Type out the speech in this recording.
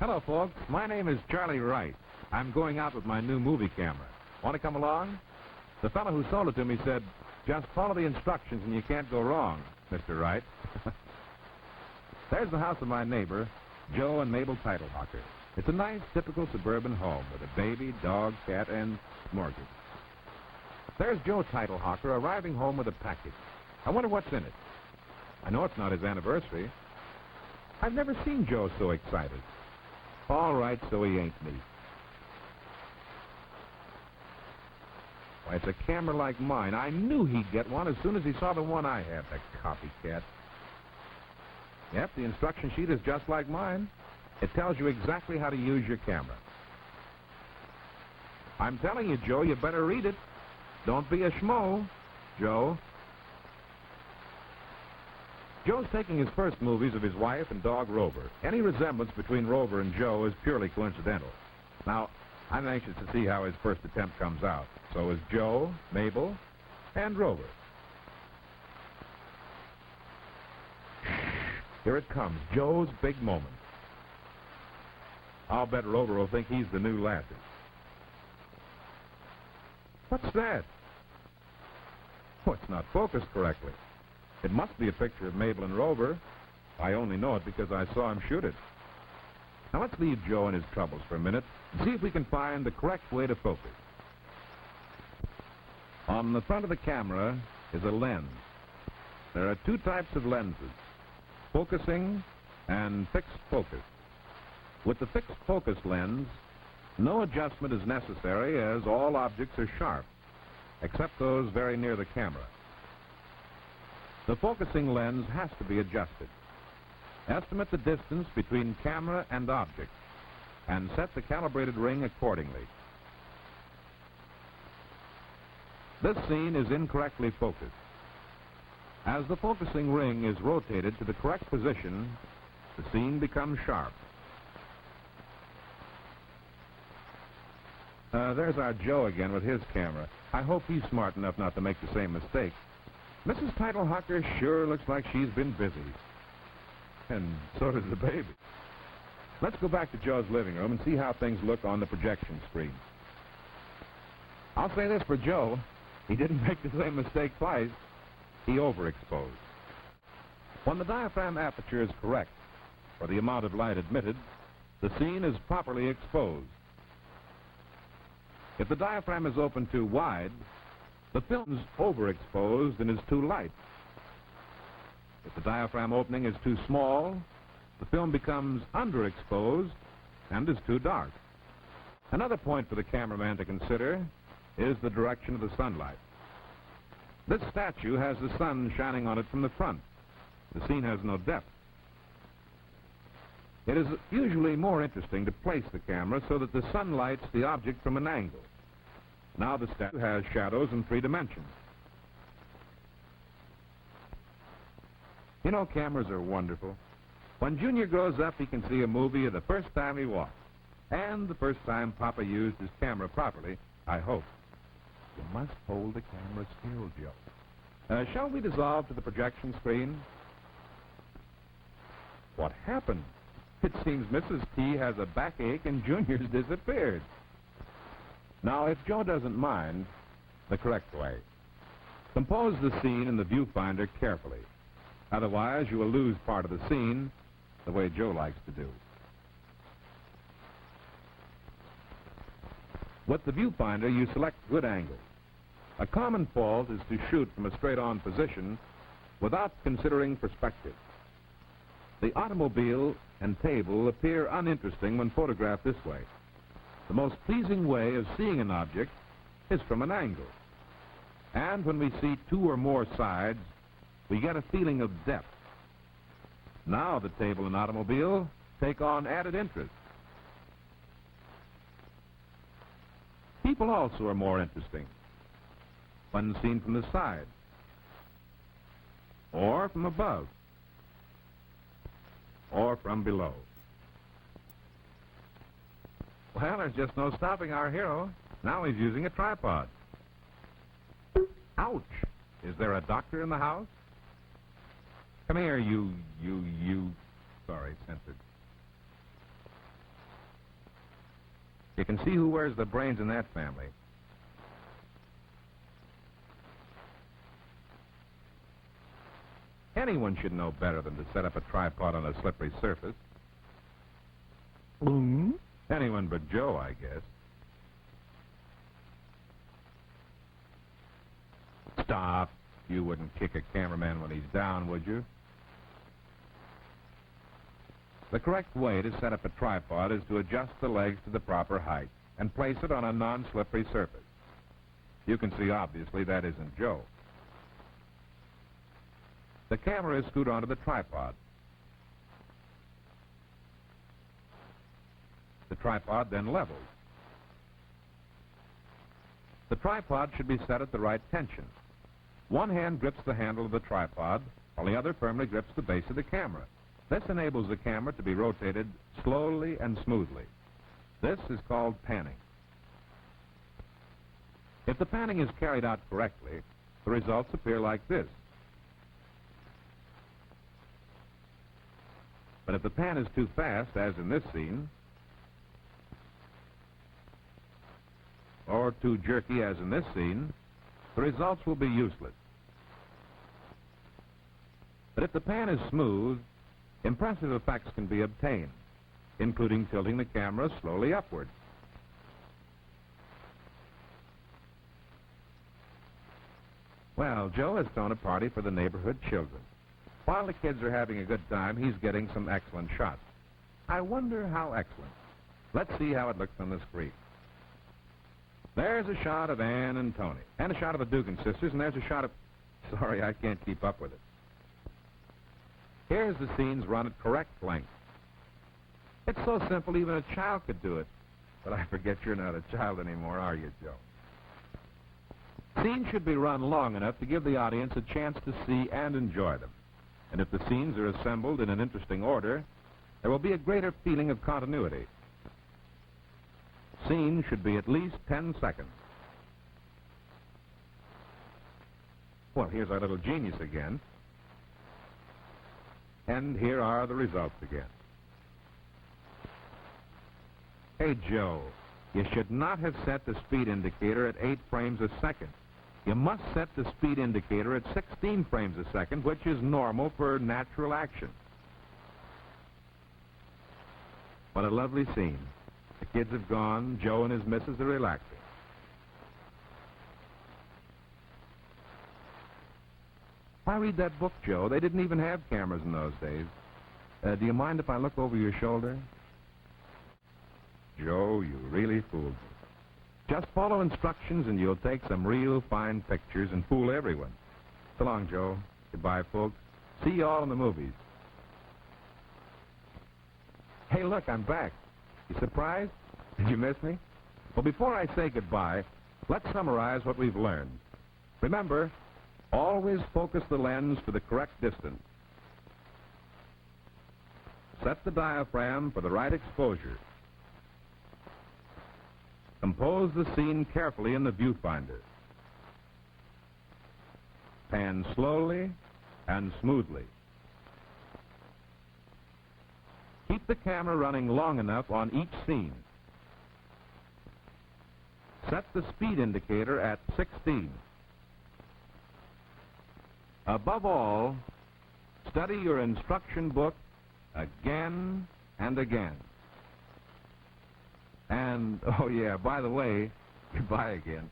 Hello, folks. My name is Charlie Wright. I'm going out with my new movie camera. Want to come along? The fellow who sold it to me said, just follow the instructions and you can't go wrong, Mr. Wright. There's the house of my neighbor, Joe and Mabel Titlehocker. It's a nice, typical suburban home with a baby, dog, cat, and mortgage. There's Joe Titlehocker arriving home with a package. I wonder what's in it. I know it's not his anniversary. I've never seen Joe so excited. All right, so he ain't me. Why, it's a camera like mine. I knew he'd get one as soon as he saw the one I had, the copycat. Yep, the instruction sheet is just like mine. It tells you exactly how to use your camera. I'm telling you, Joe, you better read it. Don't be a schmo, Joe. Joe's taking his first movies of his wife and dog, Rover. Any resemblance between Rover and Joe is purely coincidental. Now, I'm anxious to see how his first attempt comes out. So is Joe, Mabel, and Rover. Here it comes, Joe's big moment. I'll bet Rover will think he's the new Lassie. What's that? Oh, it's not focused correctly. It must be a picture of Mabel and Rover. I only know it because I saw him shoot it. Now let's leave Joe and his troubles for a minute and see if we can find the correct way to focus. On the front of the camera is a lens. There are two types of lenses, focusing and fixed focus. With the fixed focus lens, no adjustment is necessary as all objects are sharp, except those very near the camera. The focusing lens has to be adjusted. Estimate the distance between camera and object and set the calibrated ring accordingly. This scene is incorrectly focused. As the focusing ring is rotated to the correct position, the scene becomes sharp. There's our Joe again with his camera. I hope he's smart enough not to make the same mistake. Mrs. Titlehocker sure looks like she's been busy. And so does the baby. Let's go back to Joe's living room and see how things look on the projection screen. I'll say this for Joe. He didn't make the same mistake twice. He overexposed. When the diaphragm aperture is correct for the amount of light admitted, the scene is properly exposed. If the diaphragm is open too wide, the film is overexposed and is too light. If the diaphragm opening is too small, the film becomes underexposed and is too dark. Another point for the cameraman to consider is the direction of the sunlight. This statue has the sun shining on it from the front. The scene has no depth. It is usually more interesting to place the camera so that the sun lights the object from an angle. Now the statue has shadows in 3 dimensions. You know, cameras are wonderful. When Junior grows up, he can see a movie the first time he walks. And the first time Papa used his camera properly, I hope. You must hold the camera still, Joe. Shall we dissolve to the projection screen? What happened? It seems Mrs. T has a backache and Junior's disappeared. Now, if Joe doesn't mind, the correct way. Compose the scene in the viewfinder carefully. Otherwise, you will lose part of the scene the way Joe likes to do. With the viewfinder, you select good angles. A common fault is to shoot from a straight-on position without considering perspective. The automobile and table appear uninteresting when photographed this way. The most pleasing way of seeing an object is from an angle. And when we see 2 or more sides, we get a feeling of depth. Now the table and automobile take on added interest. People also are more interesting when seen from the side or from above or from below. Well, there's just no stopping our hero. Now he's using a tripod. Ouch! Is there a doctor in the house? Come here, you... Sorry, censored. You can see who wears the brains in that family. Anyone should know better than to set up a tripod on a slippery surface. Anyone but Joe, I guess. Stop. You wouldn't kick a cameraman when he's down, would you? The correct way to set up a tripod is to adjust the legs to the proper height and place it on a non-slippery surface. You can see, obviously, that isn't Joe. The camera is screwed onto the tripod. The tripod then levels. The tripod should be set at the right tension. One hand grips the handle of the tripod, while the other firmly grips the base of the camera. This enables the camera to be rotated slowly and smoothly. This is called panning. If the panning is carried out correctly, the results appear like this. But if the pan is too fast, as in this scene, or too jerky, as in this scene, the results will be useless. But if the pan is smooth, impressive effects can be obtained, including tilting the camera slowly upward. Well, Joe has thrown a party for the neighborhood children. While the kids are having a good time, he's getting some excellent shots. I wonder how excellent. Let's see how it looks on the screen. There's a shot of Ann and Tony, and a shot of the Dugan sisters, and there's a shot of... Sorry, I can't keep up with it. Here's the scenes run at correct length. It's so simple, even a child could do it. But I forget you're not a child anymore, are you, Joe? Scenes should be run long enough to give the audience a chance to see and enjoy them. And if the scenes are assembled in an interesting order, there will be a greater feeling of continuity. Scenes should be at least 10 seconds. Well, here's our little genius again. And here are the results again. Hey, Joe, you should not have set the speed indicator at 8 frames a second. You must set the speed indicator at 16 frames a second, which is normal for natural action. What a lovely scene. The kids have gone. Joe and his missus are relaxing. Why read that book, Joe? They didn't even have cameras in those days. Do you mind if I look over your shoulder? Joe, you really fooled me. Just follow instructions and you'll take some real fine pictures and fool everyone. So long, Joe. Goodbye, folks. See you all in the movies. Hey, look, I'm back. You surprised? Did you miss me? Well, before I say goodbye, let's summarize what we've learned. Remember, always focus the lens to the correct distance. Set the diaphragm for the right exposure. Compose the scene carefully in the viewfinder. Pan slowly and smoothly. Keep the camera running long enough on each scene. Set the speed indicator at 16. Above all, study your instruction book again and again. And, oh yeah, by the way, goodbye again.